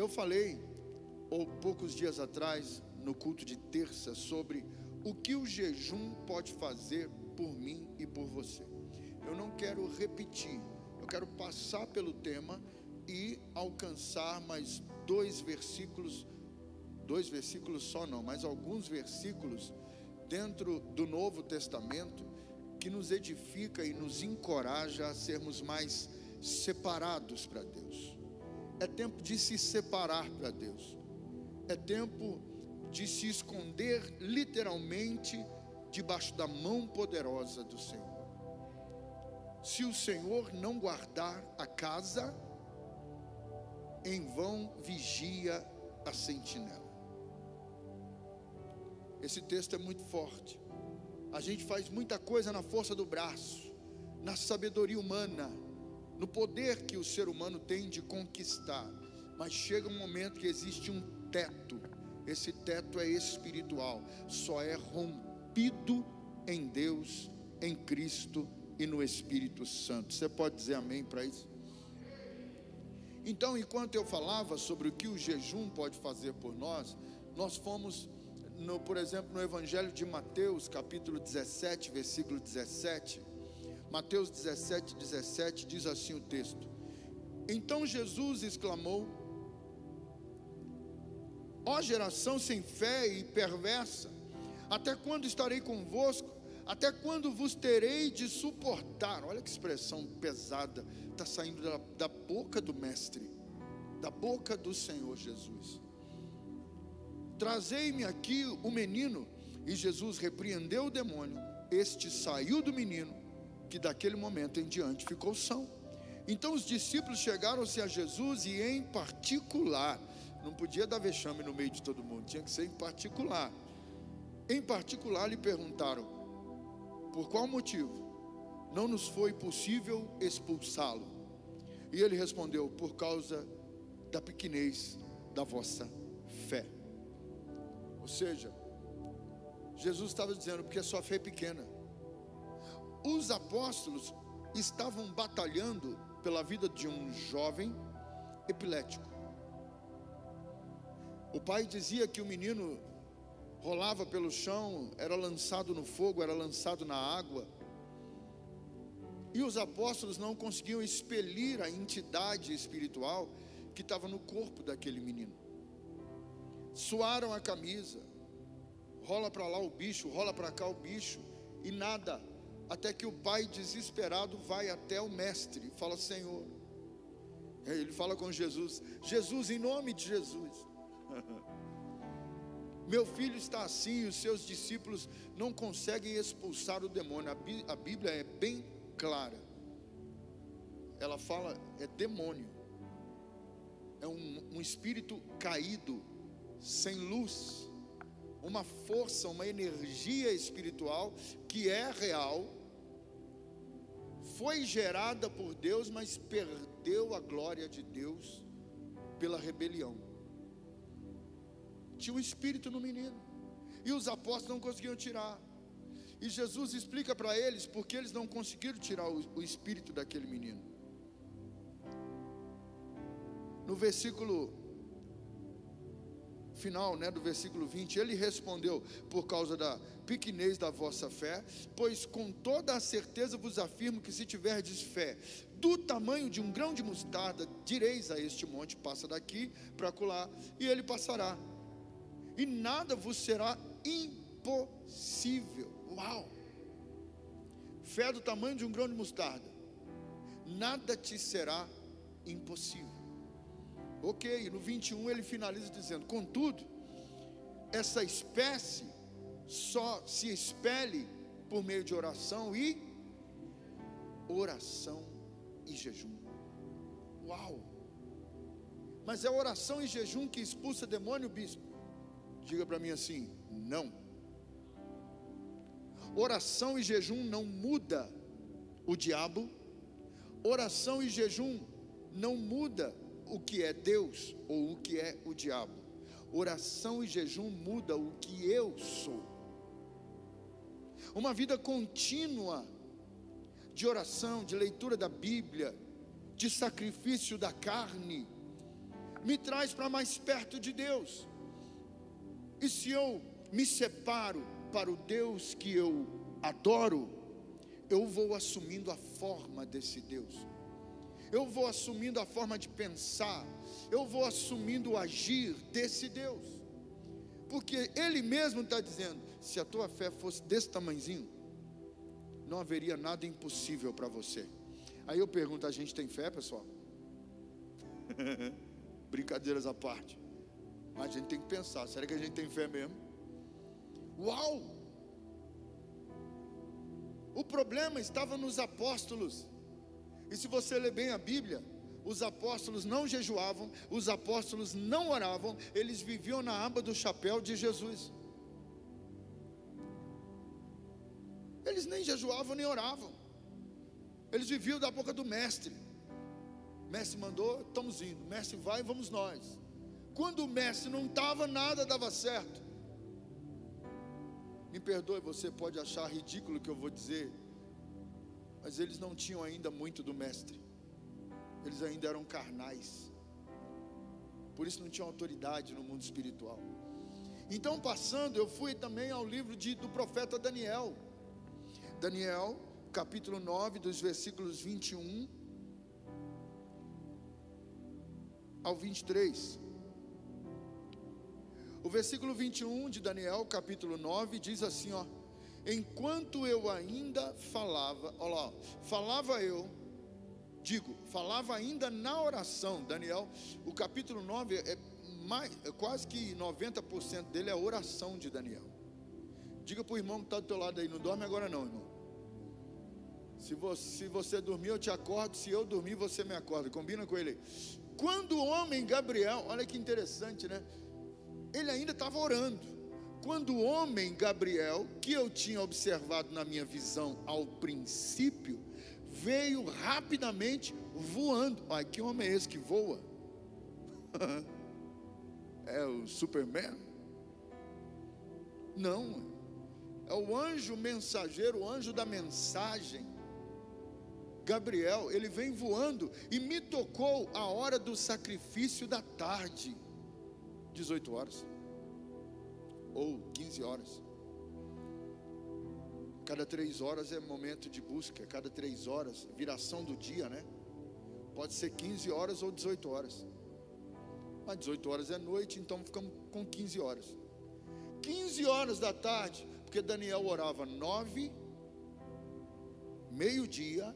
Eu falei, poucos dias atrás, no culto de terça, sobre o que o jejum pode fazer por mim e por você. Eu não quero repetir, eu quero passar pelo tema e alcançar mais dois versículos só não, mas alguns versículos dentro do Novo Testamento que nos edifica e nos encoraja a sermos mais separados para Deus. É tempo de se separar para Deus, é tempo de se esconder literalmente debaixo da mão poderosa do Senhor. Se o Senhor não guardar a casa, em vão vigia a sentinela. Esse texto é muito forte. A gente faz muita coisa na força do braço, na sabedoria humana, no poder que o ser humano tem de conquistar, mas chega um momento que existe um teto. Esse teto é espiritual, só é rompido em Deus, em Cristo e no Espírito Santo. Você pode dizer amém para isso? Então, enquanto eu falava sobre o que o jejum pode fazer por nós, nós fomos, por exemplo, no Evangelho de Mateus, capítulo 17, versículo 17. Mateus 17, 17, diz assim o texto: então Jesus exclamou: ó geração sem fé e perversa, até quando estarei convosco? Até quando vos terei de suportar? Olha que expressão pesada, está saindo da boca do Mestre, da boca do Senhor Jesus. Trazei-me aqui o menino. E Jesus repreendeu o demônio. Este saiu do menino, que daquele momento em diante ficou são. Então os discípulos chegaram-se a Jesus e em particular, não podia dar vexame no meio de todo mundo, tinha que ser em particular. Em particular lhe perguntaram: por qual motivo não nos foi possível expulsá-lo? E ele respondeu: por causa da pequenez da vossa fé. Ou seja, Jesus estava dizendo, porque a sua fé é pequena. Os apóstolos estavam batalhando pela vida de um jovem epilético. O pai dizia que o menino rolava pelo chão, era lançado no fogo, era lançado na água. E os apóstolos não conseguiam expelir a entidade espiritual que estava no corpo daquele menino. Suaram a camisa, rola para lá o bicho, rola para cá o bicho, e nada, até que o pai desesperado vai até o mestre e fala: Senhor, ele fala com Jesus: Jesus, em nome de Jesus, meu filho está assim, os seus discípulos não conseguem expulsar o demônio. A Bíblia é bem clara, ela fala, é demônio, é um espírito caído, sem luz, uma força, uma energia espiritual que é real, foi gerada por Deus, mas perdeu a glória de Deus pela rebelião. Tinha um espírito no menino, e os apóstolos não conseguiam tirar, e Jesus explica para eles porque eles não conseguiram tirar o espírito daquele menino. No versículo final, do versículo 20, ele respondeu: por causa da pequenez da vossa fé, pois com toda a certeza vos afirmo que se tiverdes fé do tamanho de um grão de mostarda, direis a este monte: passa daqui para acolá, e ele passará, e nada vos será impossível. Uau! Fé do tamanho de um grão de mostarda, nada te será impossível. Ok, no 21 ele finaliza dizendo: contudo, essa espécie só se expele por meio de oração e jejum. Uau! Mas é oração e jejum que expulsa demônio, bispo? Diga para mim assim: não. Oração e jejum não muda o diabo. Oração e jejum não muda o que é Deus ou o que é o diabo. Oração e jejum muda o que eu sou. Uma vida contínua de oração, de leitura da Bíblia, de sacrifício da carne, me traz para mais perto de Deus. E se eu me separo para o Deus que eu adoro, eu vou assumindo a forma desse Deus, eu vou assumindo a forma de pensar, eu vou assumindo o agir desse Deus, porque Ele mesmo está dizendo: se a tua fé fosse desse tamanhozinho, não haveria nada impossível para você. Aí eu pergunto: a gente tem fé, pessoal? Brincadeiras à parte, mas a gente tem que pensar: será que a gente tem fé mesmo? Uau! O problema estava nos apóstolos. E se você ler bem a Bíblia, os apóstolos não jejuavam, os apóstolos não oravam, eles viviam na aba do chapéu de Jesus. Eles nem jejuavam nem oravam, eles viviam da boca do mestre. Mestre mandou, estamos indo. Mestre vai, vamos nós. Quando o mestre não estava, nada dava certo. Me perdoe, você pode achar ridículo o que eu vou dizer, mas eles não tinham ainda muito do mestre. Eles ainda eram carnais, por isso não tinham autoridade no mundo espiritual. Então, passando, eu fui também ao livro do profeta Daniel. Daniel, capítulo 9, dos versículos 21 ao 23. O versículo 21 de Daniel, capítulo 9, diz assim, ó: enquanto eu ainda falava, olha lá, falava ainda na oração. Daniel, o capítulo 9 é quase que 90% dele é a oração de Daniel. Diga para o irmão que está do teu lado aí: não dorme agora não, irmão. Se você dormir, eu te acordo. Se eu dormir, você me acorda. Combina com ele aí. Quando o homem Gabriel, olha que interessante, né? Ele ainda estava orando. Quando o homem Gabriel, que eu tinha observado na minha visão ao princípio, veio rapidamente voando. Ai, que homem é esse que voa? É o Superman? Não, é o anjo mensageiro, o anjo da mensagem. Gabriel, ele vem voando e me tocou a hora do sacrifício da tarde, 18 horas ou 15 horas. Cada 3 horas é momento de busca, cada 3 horas, viração do dia, né? Pode ser 15 horas ou 18 horas. Mas 18 horas é noite, então ficamos com 15 horas. 15 horas da tarde, porque Daniel orava 9, meio-dia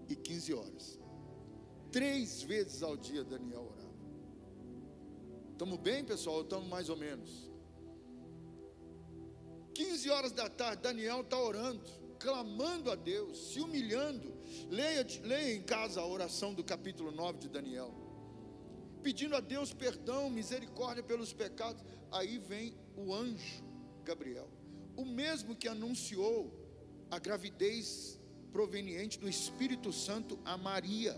e 15 horas. 3 vezes ao dia Daniel orava. Estamos bem, pessoal? Ou estamos mais ou menos? 15 horas da tarde, Daniel está orando, clamando a Deus, se humilhando. Leia em casa a oração do capítulo 9 de Daniel, pedindo a Deus perdão, misericórdia pelos pecados. Aí vem o anjo Gabriel, o mesmo que anunciou a gravidez proveniente do Espírito Santo a Maria.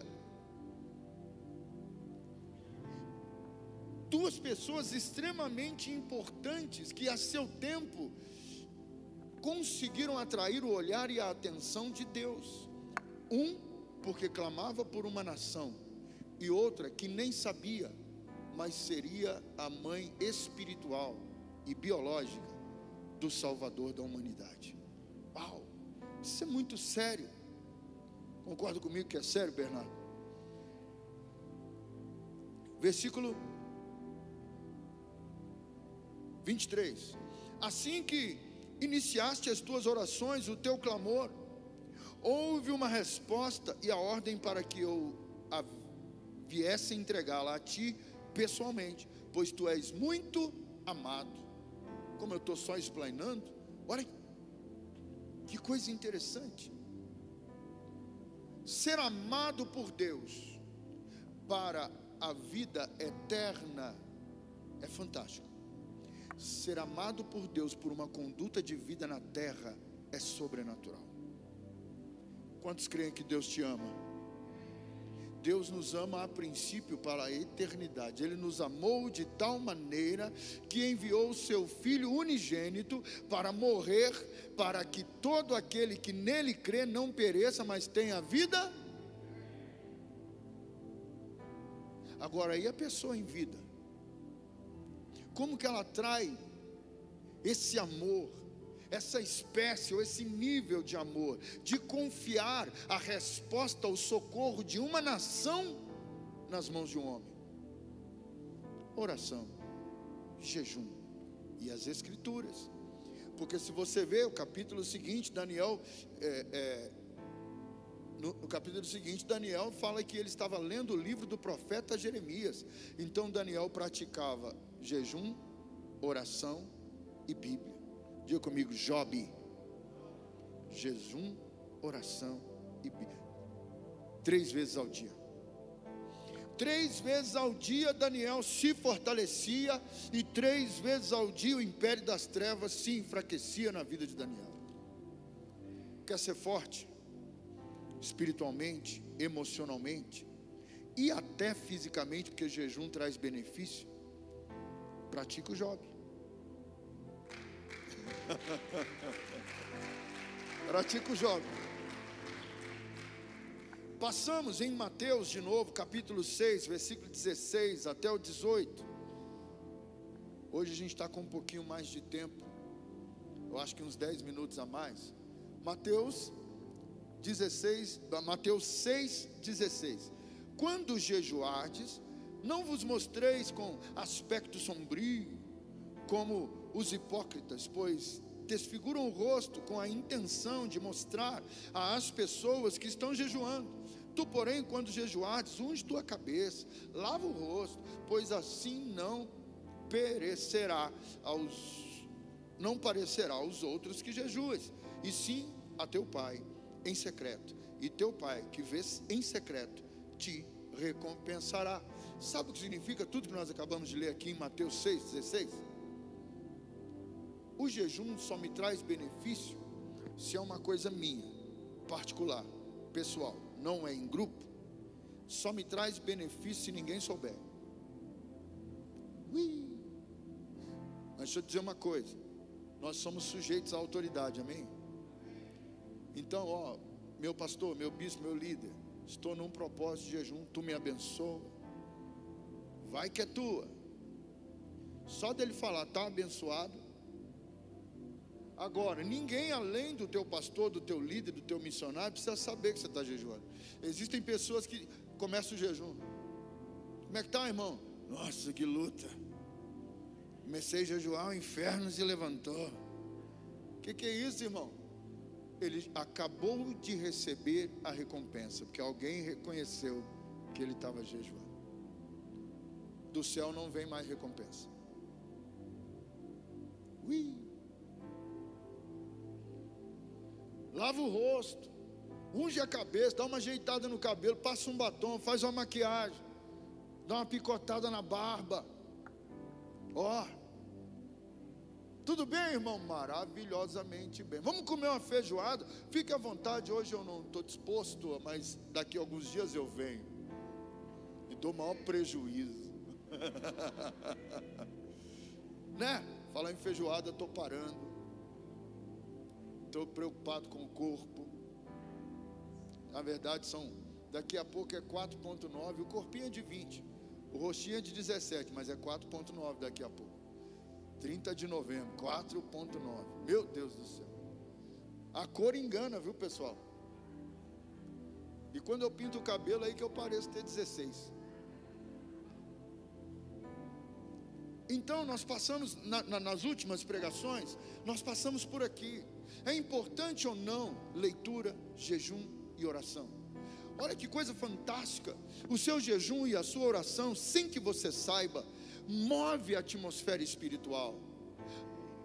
2 pessoas extremamente importantes que a seu tempo conseguiram atrair o olhar e a atenção de Deus. Um, porque clamava por uma nação, e outra que nem sabia, mas seria a mãe espiritual e biológica do Salvador da humanidade. Uau, isso é muito sério. Concorda comigo que é sério, Bernardo? Versículo 23. Assim que iniciaste as tuas orações, o teu clamor, houve uma resposta e a ordem para que eu viesse entregá-la a ti pessoalmente, pois tu és muito amado. Como eu estou só explanando, olha que coisa interessante. Ser amado por Deus para a vida eterna é fantástico. Ser amado por Deus por uma conduta de vida na terra é sobrenatural. Quantos creem que Deus te ama? Deus nos ama a princípio para a eternidade. Ele nos amou de tal maneira que enviou o seu Filho unigênito para morrer, para que todo aquele que nele crê não pereça, mas tenha vida. Agora, e a pessoa em vida? Como que ela atrai esse amor, essa espécie ou esse nível de amor, de confiar a resposta, o socorro de uma nação nas mãos de um homem? Oração, jejum e as escrituras. Porque se você vê o capítulo seguinte, Daniel, no capítulo seguinte, Daniel fala que ele estava lendo o livro do profeta Jeremias. Então Daniel praticava jejum, oração e Bíblia. Diga comigo, Job. Jejum, oração e Bíblia. 3 vezes ao dia. 3 vezes ao dia Daniel se fortalecia, e 3 vezes ao dia o império das trevas se enfraquecia na vida de Daniel. Quer ser forte? Espiritualmente, emocionalmente e até fisicamente, porque jejum traz benefício. Pratica o Job. Pratica o Job. Passamos em Mateus de novo, capítulo 6, versículo 16 até o 18. Hoje a gente está com um pouquinho mais de tempo, eu acho que uns 10 minutos a mais. Mateus 6, 16. Quando jejuardes, não vos mostreis com aspecto sombrio, como os hipócritas, pois desfiguram o rosto com a intenção de mostrar às pessoas que estão jejuando. Tu, porém, quando jejuardes, unge tua cabeça, lava o rosto, pois assim não parecerá aos outros que jejuas, e sim a teu Pai em secreto, e teu Pai que vês em secreto te recompensará. Sabe o que significa tudo que nós acabamos de ler aqui em Mateus 6,16? O jejum só me traz benefício se é uma coisa minha, particular, pessoal, não é em grupo. Só me traz benefício se ninguém souber. Mas deixa eu dizer uma coisa, nós somos sujeitos à autoridade, amém? Então, meu pastor, meu bispo, meu líder, estou num propósito de jejum, tu me abençoa, vai que é tua. Só dele falar, está abençoado. Agora, ninguém além do teu pastor, do teu líder, do teu missionário, precisa saber que você está jejuando. Existem pessoas que começam o jejum. Como é que está, irmão? Nossa, que luta. Comecei a jejuar, o inferno se levantou. O que é isso, irmão? Ele acabou de receber a recompensa, porque alguém reconheceu que ele estava jejuando. Do céu não vem mais recompensa. Lava o rosto, unge a cabeça, dá uma ajeitada no cabelo, passa um batom, faz uma maquiagem, dá uma picotada na barba. Tudo bem, irmão? Maravilhosamente bem. Vamos comer uma feijoada? Fique à vontade, hoje eu não estou disposto, mas daqui a alguns dias eu venho. E dou maior prejuízo. Né? Falar em feijoada, estou parando. Estou preocupado com o corpo. Na verdade daqui a pouco é 4.9. O corpinho é de 20, o rostinho é de 17, mas é 4.9 daqui a pouco. 30 de novembro, 4.9. Meu Deus do céu. A cor engana, viu, pessoal? E quando eu pinto o cabelo, aí que eu pareço ter 16. Então nós passamos nas últimas pregações, nós passamos por aqui. É importante ou não leitura, jejum e oração? Olha que coisa fantástica. O seu jejum e a sua oração, sem que você saiba, move a atmosfera espiritual.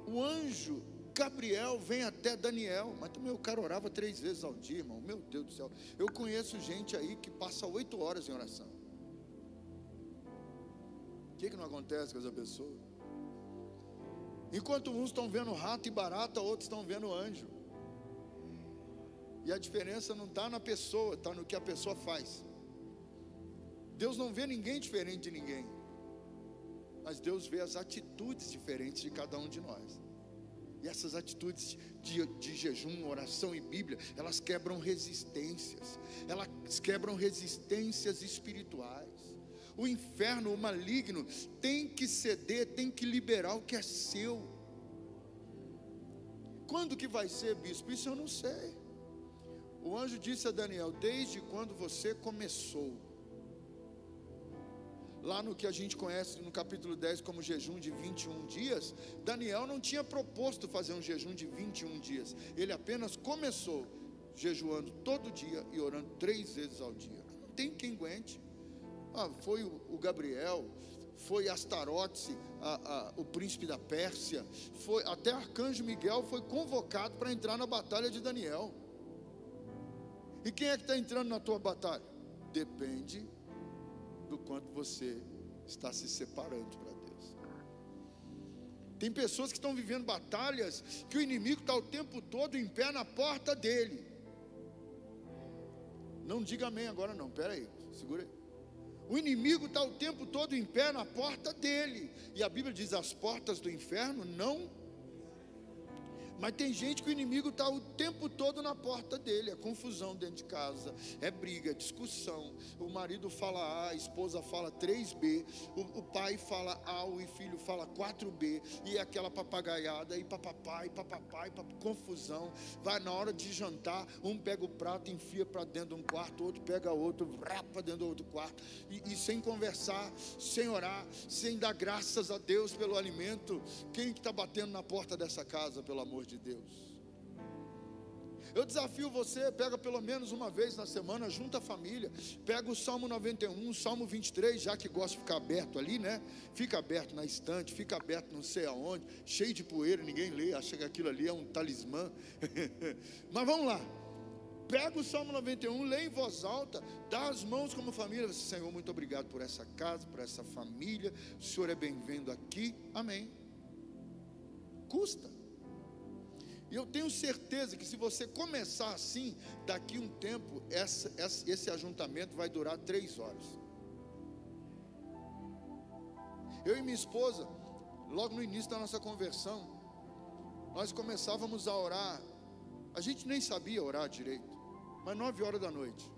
O anjo Gabriel vem até Daniel, mas também o cara orava 3 vezes ao dia, irmão. Meu Deus do céu. Eu conheço gente aí que passa 8 horas em oração. O que não acontece com essa pessoa? Enquanto uns estão vendo rato e barata, outros estão vendo anjo. E a diferença não está na pessoa, está no que a pessoa faz. Deus não vê ninguém diferente de ninguém, mas Deus vê as atitudes diferentes de cada um de nós. E essas atitudes de jejum, oração e Bíblia, elas quebram resistências. Elas quebram resistências espirituais. O inferno, o maligno, tem que ceder, tem que liberar o que é seu. Quando que vai ser, bispo? Isso eu não sei. O anjo disse a Daniel: desde quando você começou. Lá no que a gente conhece no capítulo 10 como jejum de 21 dias, Daniel não tinha proposto fazer um jejum de 21 dias. Ele apenas começou jejuando todo dia e orando 3 vezes ao dia. Não tem quem aguente. Foi o Gabriel, foi Astarote, o príncipe da Pérsia, até Arcanjo Miguel foi convocado para entrar na batalha de Daniel. E quem é que está entrando na tua batalha? Depende do quanto você está se separando para Deus. Tem pessoas que estão vivendo batalhas que o inimigo está o tempo todo em pé na porta dele. Não diga amém agora não, espera aí, segura aí. O inimigo está o tempo todo em pé na porta dele. E a Bíblia diz: as portas do inferno não. Mas tem gente que o inimigo está o tempo todo na porta dele. É confusão dentro de casa, é briga, é discussão. O marido fala A, a esposa fala 3B, o pai fala A, o filho fala 4B. E é aquela papagaiada, e papapá, confusão. Vai na hora de jantar, um pega o prato, enfia para dentro de um quarto, outro pega outro, para dentro do outro quarto. E sem conversar, sem orar, sem dar graças a Deus pelo alimento. Quem que está batendo na porta dessa casa, pelo amor de Deus? Eu desafio você, pega pelo menos uma vez na semana, junta a família, pega o Salmo 91, Salmo 23, já que gosta de ficar aberto ali, né? Fica aberto na estante, fica aberto não sei aonde, cheio de poeira, ninguém lê, acha que aquilo ali é um talismã. Mas vamos lá, pega o Salmo 91, lê em voz alta, dá as mãos como família. Senhor, muito obrigado por essa casa, por essa família, o Senhor é bem-vindo aqui, amém. Custa. E eu tenho certeza que se você começar assim, daqui um tempo, esse ajuntamento vai durar 3 horas. Eu e minha esposa, logo no início da nossa conversão, nós começávamos a orar. A gente nem sabia orar direito, mas 9 horas da noite.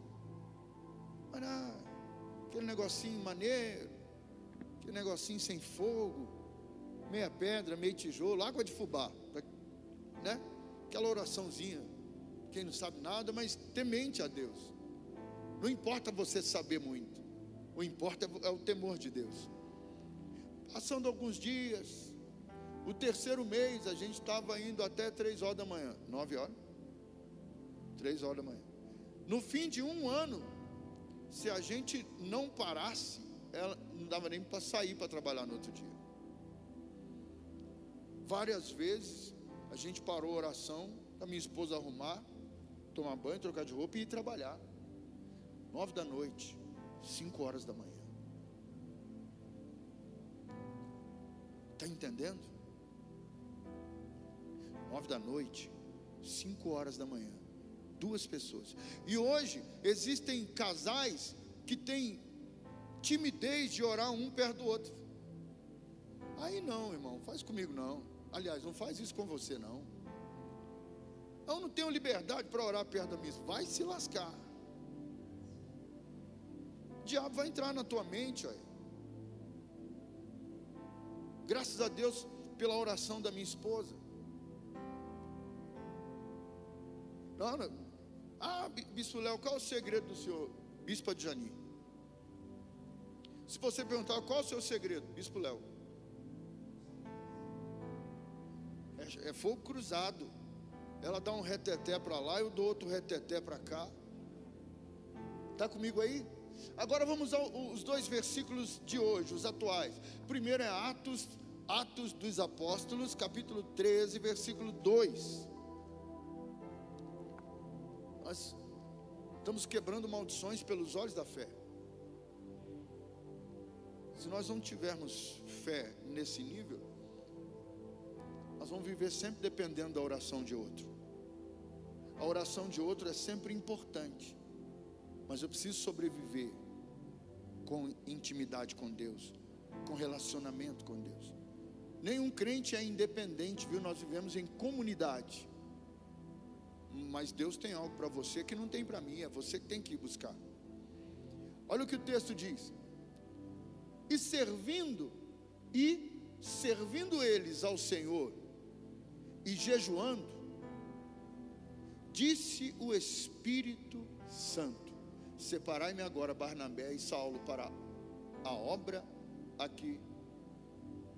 Aquele negocinho maneiro, aquele negocinho sem fogo, meia pedra, meio tijolo, água de fubá, né? Aquela oraçãozinha, quem não sabe nada, mas temente a Deus. Não importa você saber muito, o importa é o temor de Deus. Passando alguns dias, o 3º mês, a gente estava indo até 3 horas da manhã, 9 horas, 3 horas da manhã. No fim de 1 ano, se a gente não parasse, não dava nem para sair para trabalhar no outro dia. Várias vezes a gente parou a oração, para minha esposa arrumar, tomar banho, trocar de roupa e ir trabalhar. 9 da noite, 5 horas da manhã. Está entendendo? 9 da noite, 5 horas da manhã. 2 pessoas. E hoje existem casais que têm timidez de orar um perto do outro. Aí não, irmão, faz comigo não. Aliás, não faz isso com você não. Eu não tenho liberdade para orar perto da missa. Vai se lascar. O diabo vai entrar na tua mente, olha. Graças a Deus pela oração da minha esposa. Bispo Léo, qual é o segredo do senhor? Bispa de Jani. Se você perguntar qual é o seu segredo, Bispo Léo, é fogo cruzado. Ela dá um reteté para lá, eu dou outro reteté para cá. Está comigo aí? Agora vamos aos 2 versículos de hoje, os atuais. Primeiro é Atos dos Apóstolos, capítulo 13, versículo 2. Nós estamos quebrando maldições pelos olhos da fé. Se nós não tivermos fé nesse nível, nós vamos viver sempre dependendo da oração de outro. A oração de outro é sempre importante, mas eu preciso sobreviver com intimidade com Deus, com relacionamento com Deus. Nenhum crente é independente, viu? Nós vivemos em comunidade. Mas Deus tem algo para você que não tem para mim, é você que tem que ir buscar. Olha o que o texto diz. E servindo eles ao Senhor e jejuando, disse o Espírito Santo: separai-me agora Barnabé e Saulo para a obra aqui.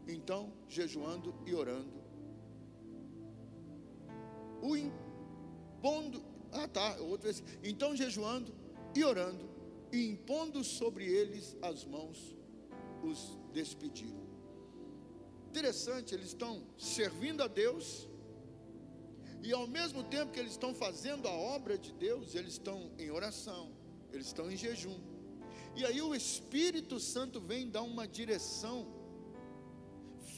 Então, jejuando e orando, então jejuando e orando, e impondo sobre eles as mãos, os despediram. Interessante, eles estão servindo a Deus, e ao mesmo tempo que eles estão fazendo a obra de Deus, eles estão em oração, eles estão em jejum. E aí o Espírito Santo vem dar uma direção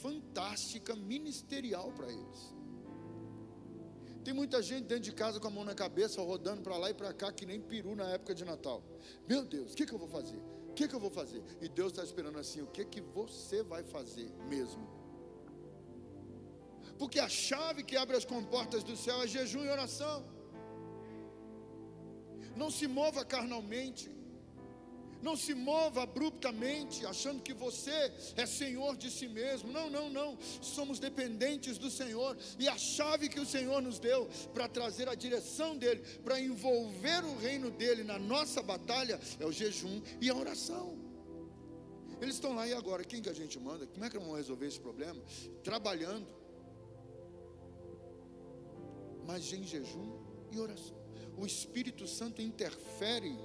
fantástica, ministerial para eles. Tem muita gente dentro de casa com a mão na cabeça, rodando para lá e para cá, que nem peru na época de Natal. Meu Deus, o que eu vou fazer? O que eu vou fazer? E Deus está esperando assim: o que você vai fazer mesmo? Porque a chave que abre as comportas do céu é jejum e oração. Não se mova carnalmente, não se mova abruptamente, achando que você é senhor de si mesmo. Não, somos dependentes do Senhor, e a chave que o Senhor nos deu para trazer a direção dEle, para envolver o reino dEle na nossa batalha, é o jejum e a oração. Eles estão lá, e agora, quem que a gente manda? Como é que vamos resolver esse problema? Trabalhando, mas em jejum e oração. O Espírito Santo interfere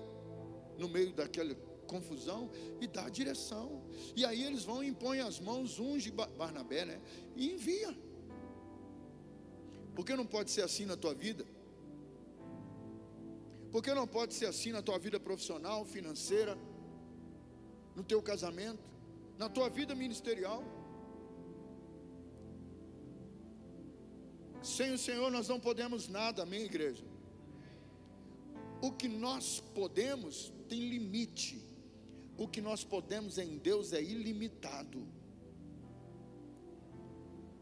no meio daquela confusão e dá a direção. E aí eles vão e impõem as mãos, unge Barnabé, né? E envia. Por que não pode ser assim na tua vida? Por que não pode ser assim na tua vida profissional, financeira, no teu casamento, na tua vida ministerial? Sem o Senhor nós não podemos nada, amém, igreja? O que nós podemos tem limite. O que nós podemos em Deus é ilimitado.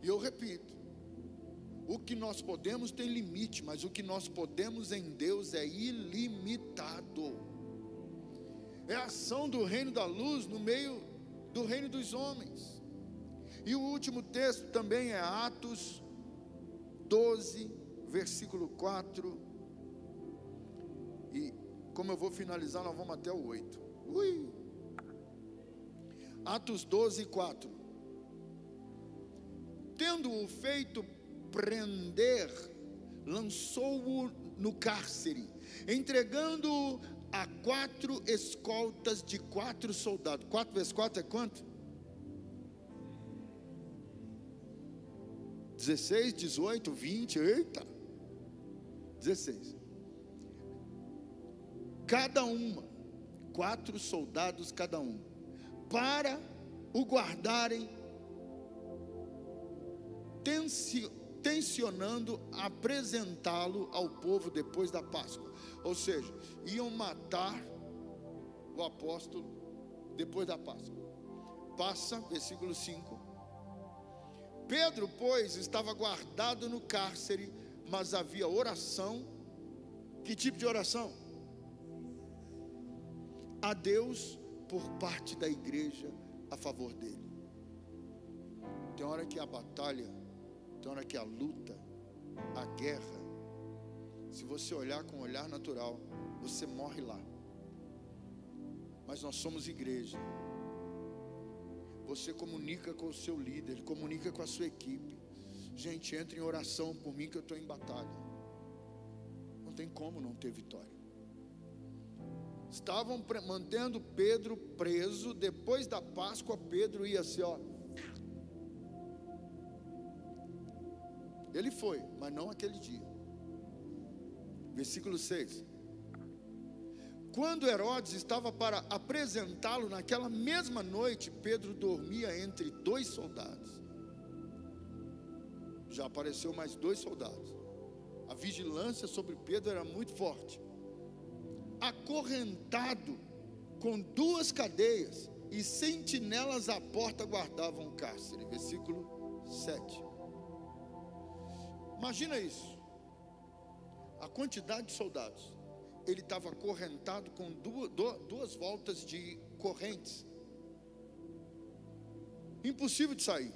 E eu repito, o que nós podemos tem limite, mas o que nós podemos em Deus é ilimitado. É a ação do reino da luz no meio do reino dos homens. E o último texto também é Atos 12, versículo 4. E como eu vou finalizar, nós vamos até o 8. Atos 12, 4. Tendo-o feito prender, lançou-o no cárcere, entregando-o a 4 escoltas de 4 soldados. 4 vezes 4 é quanto? 16, 18, 20, eita, 16. Cada uma, 4 soldados cada um, para o guardarem, tensionando apresentá-lo ao povo depois da Páscoa. Ou seja, iam matar o apóstolo depois da Páscoa. Passa, versículo 5. Pedro, pois, estava guardado no cárcere, mas havia oração. Que tipo de oração? A Deus por parte da igreja a favor dele. Tem hora que a batalha, tem hora que a luta, a guerra, se você olhar com um olhar natural, você morre lá. Mas nós somos igreja. Você comunica com o seu líder, comunica com a sua equipe. Gente, entre em oração por mim que eu estou em batalha. Não tem como não ter vitória. Estavam mantendo Pedro preso. Depois da Páscoa, Pedro ia assim, ó. Ele foi, mas não aquele dia. Versículo 6. Quando Herodes estava para apresentá-lo naquela mesma noite, Pedro dormia entre 2 soldados. Já apareceu mais 2 soldados. A vigilância sobre Pedro era muito forte. Acorrentado com 2 cadeias, e sentinelas à porta guardavam o cárcere. Versículo 7. Imagina isso. A quantidade de soldados. Ele estava acorrentado com duas voltas de correntes. impossível de sair.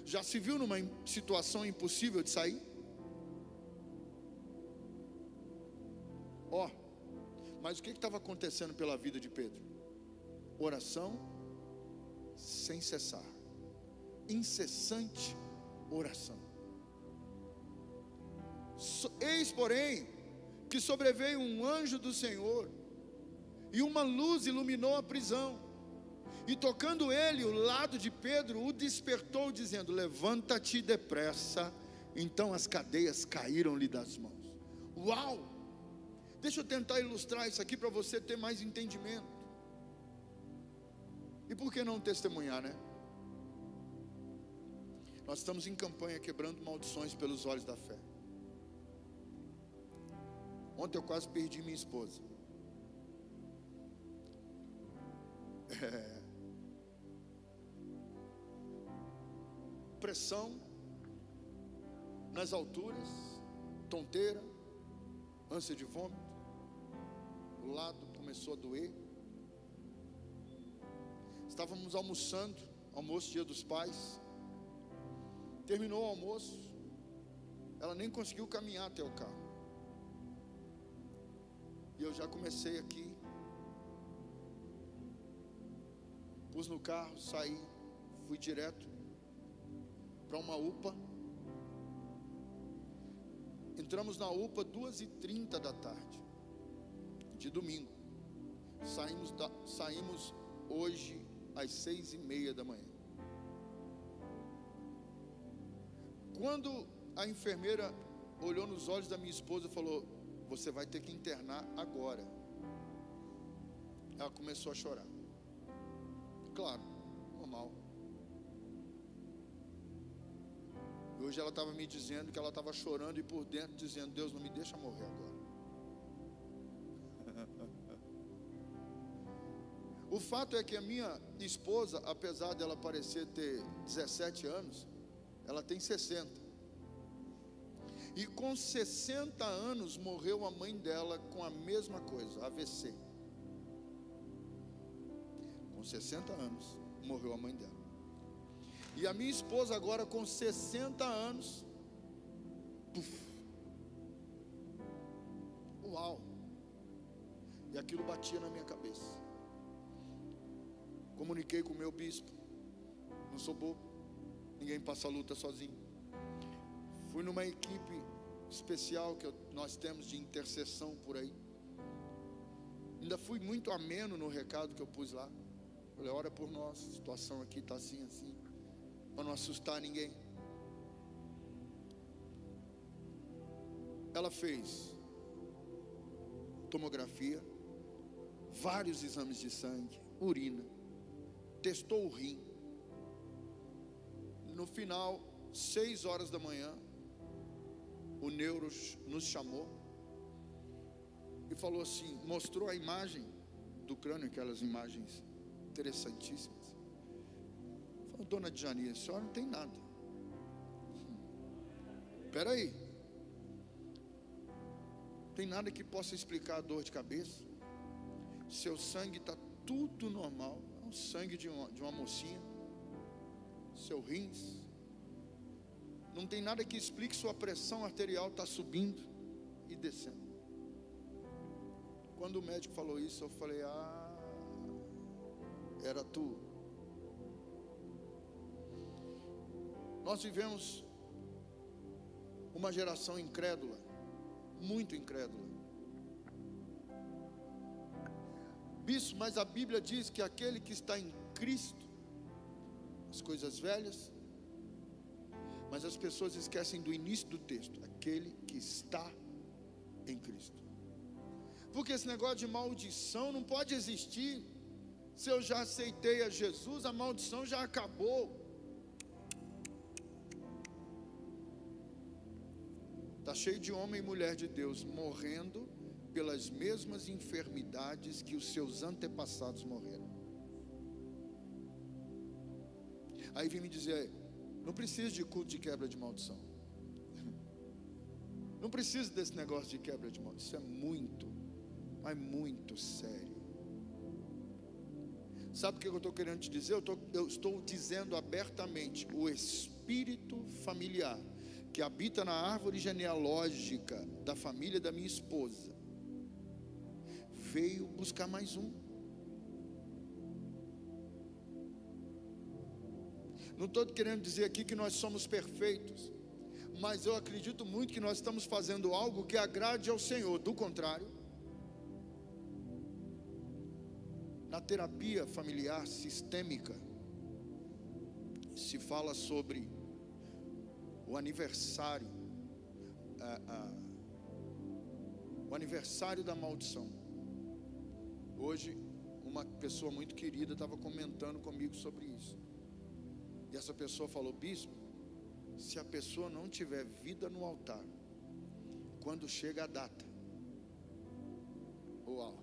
Já se viu numa situação impossível de sair? Ó, mas o que estava acontecendo pela vida de Pedro? Oração sem cessar, incessante oração. Eis, porém, que sobreveio um anjo do Senhor, e uma luz iluminou a prisão, e tocando ele o lado de Pedro, o despertou, dizendo: levanta-te depressa. Então as cadeias caíram-lhe das mãos. Uau! Deixa eu tentar ilustrar isso aqui para você ter mais entendimento. E por que não testemunhar, né? Nós estamos em campanha quebrando maldições pelos olhos da fé. Ontem eu quase perdi minha esposa. Pressão nas alturas, tonteira, ânsia de vômito, o lado começou a doer. Estávamos almoçando, almoço dia dos pais. Terminou o almoço, ela nem conseguiu caminhar até o carro. E eu já comecei aqui, pus no carro, saí, fui direto para uma UPA. Entramos na UPA 2h30 da tarde, de domingo. Saímos hoje às 6h30 da manhã. Quando a enfermeira olhou nos olhos da minha esposa e falou: você vai ter que internar agora. Ela começou a chorar. Claro, normal. E hoje ela estava me dizendo que ela estava chorando e por dentro dizendo: Deus, não me deixa morrer agora. O fato é que a minha esposa, apesar dela parecer ter 17 anos, ela tem 60. E com 60 anos morreu a mãe dela com a mesma coisa, AVC. Com 60 anos morreu a mãe dela. E a minha esposa agora com 60 anos, uau! E aquilo batia na minha cabeça. Comuniquei com o meu bispo. Não sou bobo, ninguém passa a luta sozinho. Fui numa equipe especial que nós temos de intercessão por aí. Ainda fui muito ameno no recado que eu pus lá. Falei: ora por nós, a situação aqui está assim, assim, para não assustar ninguém. Ela fez tomografia, vários exames de sangue, urina, testou o rim. No final, 6 horas da manhã, o neuro nos chamou e falou assim, mostrou a imagem do crânio, aquelas imagens interessantíssimas. Falou: dona Djani, a senhora não tem nada. Espera aí, tem nada que possa explicar a dor de cabeça. Seu sangue está tudo normal, é o sangue de uma mocinha. Seu rins, não tem nada que explique. Sua pressão arterial está subindo e descendo. Quando o médico falou isso, eu falei: ah, era tu. Nós vivemos uma geração incrédula, muito incrédula. Bispo, mas a Bíblia diz que aquele que está em Cristo, as coisas velhas. Mas as pessoas esquecem do início do texto: aquele que está em Cristo. Porque esse negócio de maldição não pode existir. Se eu já aceitei a Jesus, a maldição já acabou. Está cheio de homem e mulher de Deus morrendo pelas mesmas enfermidades que os seus antepassados morreram. Aí vem me dizer: não precisa de culto de quebra de maldição. Não precisa desse negócio de quebra de maldição. Isso é muito, mas muito sério. Sabe o que eu estou querendo te dizer? Eu estou dizendo abertamente: o espírito familiar que habita na árvore genealógica da família da minha esposa veio buscar mais um. Não estou querendo dizer aqui que nós somos perfeitos, mas eu acredito muito que nós estamos fazendo algo que agrade ao Senhor. Do contrário, na terapia familiar sistêmica, se fala sobre o aniversário, o aniversário da maldição. Hoje, uma pessoa muito querida estava comentando comigo sobre isso. E essa pessoa falou: bispo, se a pessoa não tiver vida no altar, quando chega a data, uau!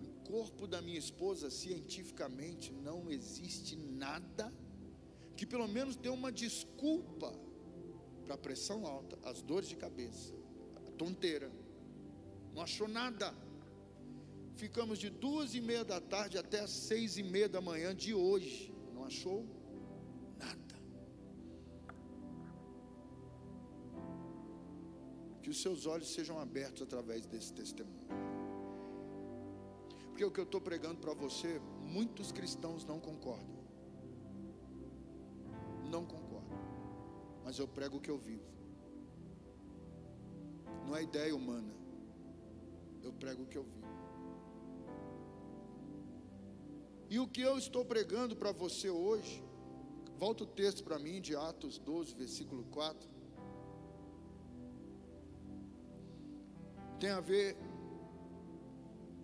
O corpo da minha esposa, cientificamente, não existe nada que pelo menos dê uma desculpa para a pressão alta, as dores de cabeça, a tonteira. Não achou nada. Ficamos de 2:30 da tarde até as 6:30 da manhã de hoje. Não achou nada. Que os seus olhos sejam abertos através desse testemunho. Porque o que eu estou pregando para você, muitos cristãos não concordam. Não concordam. Mas eu prego o que eu vivo. Não é ideia humana. Eu prego o que eu vivo. E o que eu estou pregando para você hoje, volta o texto para mim de Atos 12, versículo 4. Tem a ver,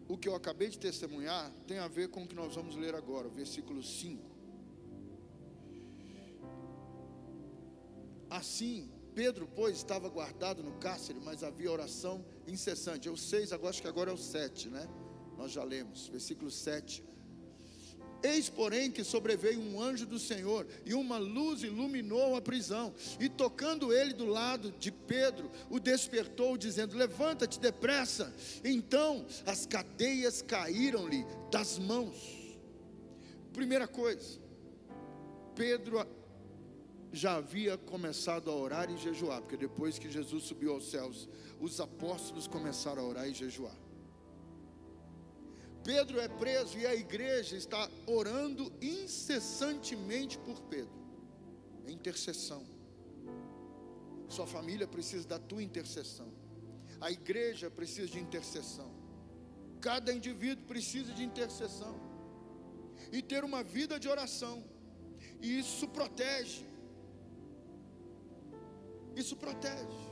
o que eu acabei de testemunhar, tem a ver com o que nós vamos ler agora, o versículo 5. Assim, Pedro, pois, estava guardado no cárcere, mas havia oração incessante. É o 6, agora acho que agora é o 7, né? Nós já lemos, versículo 7. Eis, porém, que sobreveio um anjo do Senhor, e uma luz iluminou a prisão, e tocando ele do lado de Pedro, o despertou, dizendo: levanta-te depressa. Então as cadeias caíram-lhe das mãos. Primeira coisa, Pedro já havia começado a orar e jejuar, porque depois que Jesus subiu aos céus, os apóstolos começaram a orar e jejuar. Pedro é preso e a igreja está orando incessantemente por Pedro, em intercessão. Sua família precisa da tua intercessão, a igreja precisa de intercessão, cada indivíduo precisa de intercessão, e ter uma vida de oração, e isso protege, isso protege.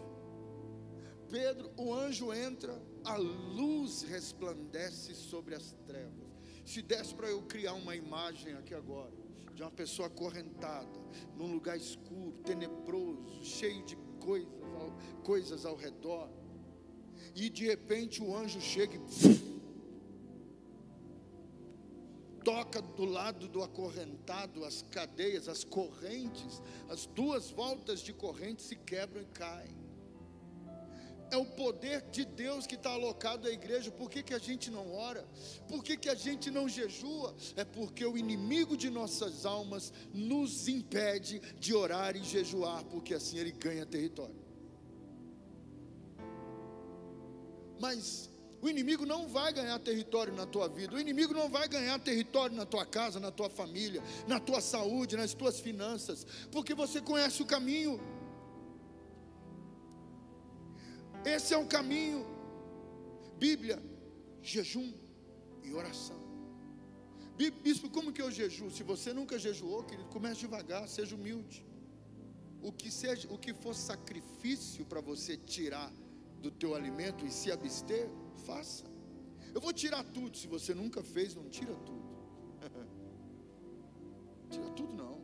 Pedro, o anjo entra, a luz resplandece sobre as trevas. Se desse para eu criar uma imagem aqui agora, de uma pessoa acorrentada, num lugar escuro, tenebroso, cheio de coisas ao redor, e de repente o anjo chega e toca do lado do acorrentado, as cadeias, as correntes, as duas voltas de corrente se quebram e caem. É o poder de Deus que está alocado à igreja. Por que a gente não ora? Por que a gente não jejua? É porque o inimigo de nossas almas nos impede de orar e jejuar, porque assim ele ganha território. Mas o inimigo não vai ganhar território na tua vida. O inimigo não vai ganhar território na tua casa, na tua família, na tua saúde, nas tuas finanças, porque você conhece o caminho. Esse é o caminho. Bíblia, jejum e oração. Bispo, como que eu jejuo? Se você nunca jejuou, querido, comece devagar, seja humilde. O que for sacrifício para você tirar do teu alimento e se abster, faça. Eu vou tirar tudo. Se você nunca fez, não tira tudo. Tira tudo não.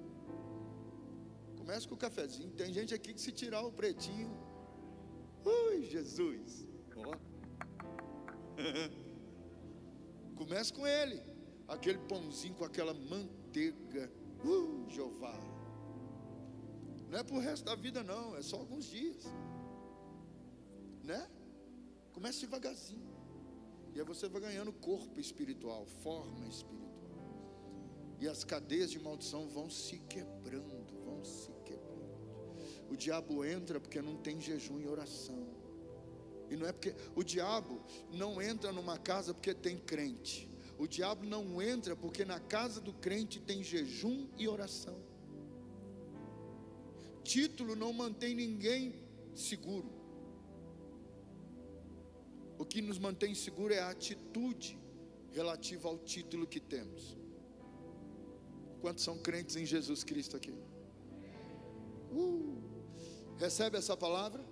Comece com o cafezinho. Tem gente aqui que se tirar o pretinho, ui, Jesus, ó. Comece com ele, aquele pãozinho com aquela manteiga, Jeová. Não é para o resto da vida não, é só alguns dias, né? Comece devagarzinho. E aí você vai ganhando corpo espiritual, forma espiritual. E as cadeias de maldição vão se quebrando, vão se quebrando. O diabo entra porque não tem jejum e oração. E não é porque o diabo não entra numa casa porque tem crente. O diabo não entra porque na casa do crente tem jejum e oração. Título não mantém ninguém seguro. O que nos mantém seguro é a atitude relativa ao título que temos. Quantos são crentes em Jesus Cristo aqui? Recebe essa palavra?